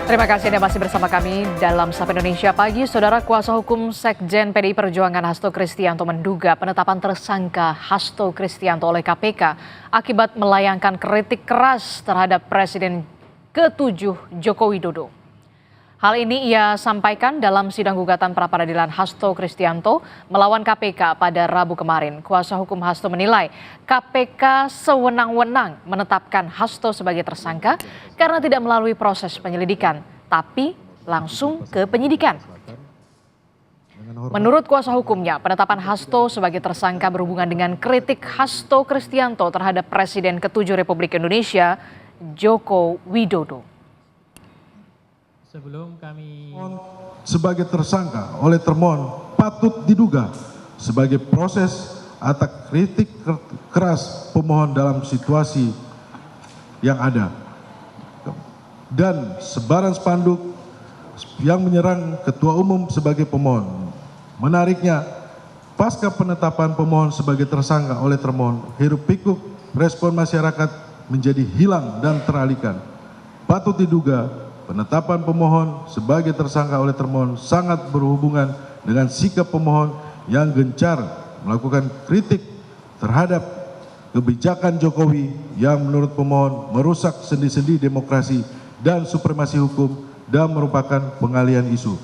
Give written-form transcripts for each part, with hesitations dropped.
Terima kasih Anda masih bersama kami dalam Sapa Indonesia Pagi. Saudara, kuasa hukum Sekjen PDI Perjuangan Hasto Kristianto menduga penetapan tersangka Hasto Kristianto oleh KPK akibat melayangkan kritik keras terhadap Presiden ke-7 Joko Widodo. Hal ini ia sampaikan dalam sidang gugatan pra-peradilan Hasto Kristianto melawan KPK pada Rabu kemarin. Kuasa hukum Hasto menilai KPK sewenang-wenang menetapkan Hasto sebagai tersangka karena tidak melalui proses penyelidikan, tapi langsung ke penyidikan. Menurut kuasa hukumnya, penetapan Hasto sebagai tersangka berhubungan dengan kritik Hasto Kristianto terhadap Presiden ke-7 Republik Indonesia, Joko Widodo. Sebelum kami sebagai tersangka oleh termohon patut diduga sebagai proses atas kritik keras pemohon dalam situasi yang ada dan sebaran spanduk yang menyerang ketua umum sebagai pemohon. Menariknya, pasca penetapan pemohon sebagai tersangka oleh termohon, hiruk-pikuk respon masyarakat menjadi hilang dan teralihkan. Patut diduga penetapan pemohon sebagai tersangka oleh termohon sangat berhubungan dengan sikap pemohon yang gencar melakukan kritik terhadap kebijakan Jokowi yang menurut pemohon merusak sendi-sendi demokrasi dan supremasi hukum dan merupakan pengalihan isu.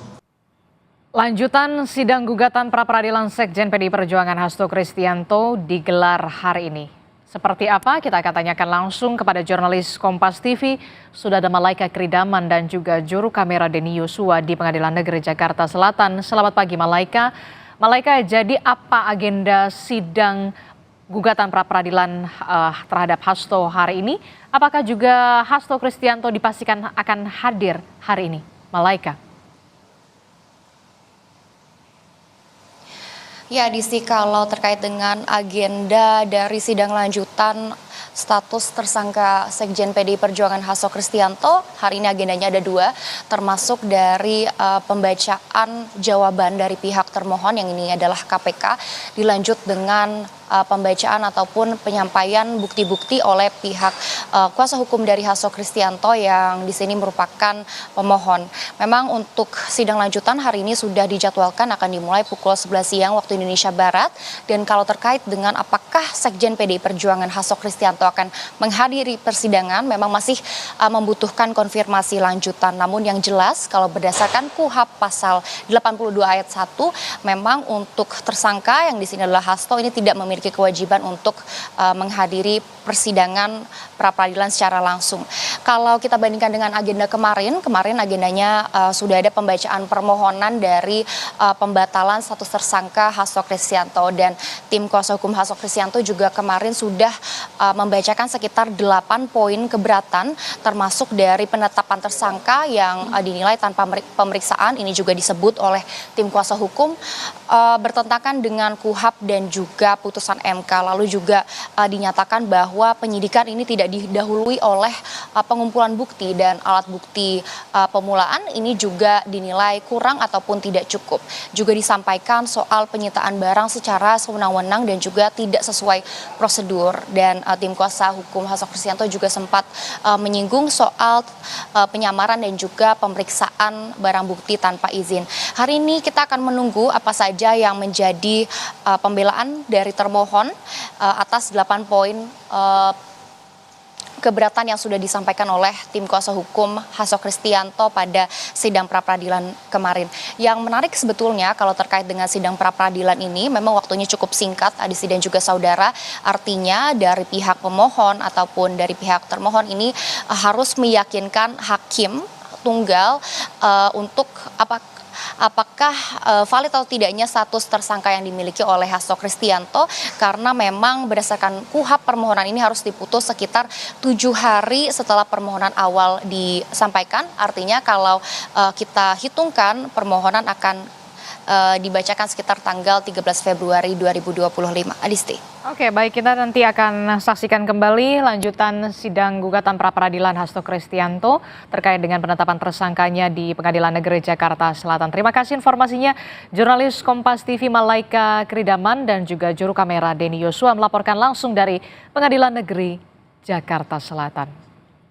Lanjutan sidang gugatan pra-peradilan Sekjen PDI Perjuangan Hasto Kristianto digelar hari ini. Seperti apa? Kita akan tanyakan langsung kepada jurnalis Kompas TV, sudah ada Malaika Kridaman dan juga juru kamera Denny Yosua di Pengadilan Negeri Jakarta Selatan. Selamat pagi Malaika. Malaika, jadi apa agenda sidang gugatan pra-peradilan terhadap Hasto hari ini? Apakah juga Hasto Kristianto dipastikan akan hadir hari ini? Malaika. Ya, Disti, kalau terkait dengan agenda dari sidang lanjutan status tersangka Sekjen PDI Perjuangan Hasto Kristianto, hari ini agendanya ada dua, termasuk dari pembacaan jawaban dari pihak termohon yang ini adalah KPK, dilanjut dengan pembacaan ataupun penyampaian bukti-bukti oleh pihak kuasa hukum dari Hasto Kristianto yang di sini merupakan pemohon. Memang untuk sidang lanjutan hari ini sudah dijadwalkan akan dimulai pukul 11 siang waktu Indonesia Barat, dan kalau terkait dengan apakah Sekjen PDI Perjuangan Hasto Kristianto akan menghadiri persidangan memang masih membutuhkan konfirmasi lanjutan. Namun yang jelas kalau berdasarkan KUHP pasal 82 ayat 1 memang untuk tersangka yang di sini adalah Hasto ini tidak memiliki kewajiban untuk menghadiri persidangan pra-peradilan secara langsung. Kalau kita bandingkan dengan agenda kemarin agendanya sudah ada pembacaan permohonan dari pembatalan status tersangka Hasto Kristianto, dan tim kuasa hukum Hasto Kristianto juga kemarin sudah membacakan sekitar 8 poin keberatan, termasuk dari penetapan tersangka yang dinilai tanpa pemeriksaan. Ini juga disebut oleh tim kuasa hukum bertentangan dengan KUHP dan juga putusan MK. Lalu juga dinyatakan bahwa penyidikan ini tidak didahului oleh pengumpulan bukti, dan alat bukti pemulaan ini juga dinilai kurang ataupun tidak cukup. Juga disampaikan soal penyitaan barang secara sewenang-wenang dan juga tidak sesuai prosedur, dan tim kuasa hukum Hasto Kristianto juga sempat menyinggung soal penyamaran dan juga pemeriksaan barang bukti tanpa izin. Hari ini kita akan menunggu apa saja yang menjadi pembelaan dari termohon atas 8 poin keberatan yang sudah disampaikan oleh tim kuasa hukum Hasto Kristianto pada sidang pra-peradilan kemarin. Yang menarik sebetulnya kalau terkait dengan sidang pra-peradilan ini memang waktunya cukup singkat, Adisti dan juga saudara. Artinya dari pihak pemohon ataupun dari pihak termohon ini harus meyakinkan hakim tunggal untuk apakah valid atau tidaknya status tersangka yang dimiliki oleh Hasto Kristianto, karena memang berdasarkan KUHP permohonan ini harus diputus sekitar 7 hari setelah permohonan awal disampaikan. Artinya kalau kita hitungkan permohonan akan dibacakan sekitar tanggal 13 Februari 2025. Adisti. Oke, baik, kita nanti akan saksikan kembali lanjutan sidang gugatan pra-peradilan Hasto Kristianto terkait dengan penetapan tersangkanya di Pengadilan Negeri Jakarta Selatan. Terima kasih informasinya, jurnalis Kompas TV Malaika Kridaman dan juga juru kamera Denny Yosua melaporkan langsung dari Pengadilan Negeri Jakarta Selatan.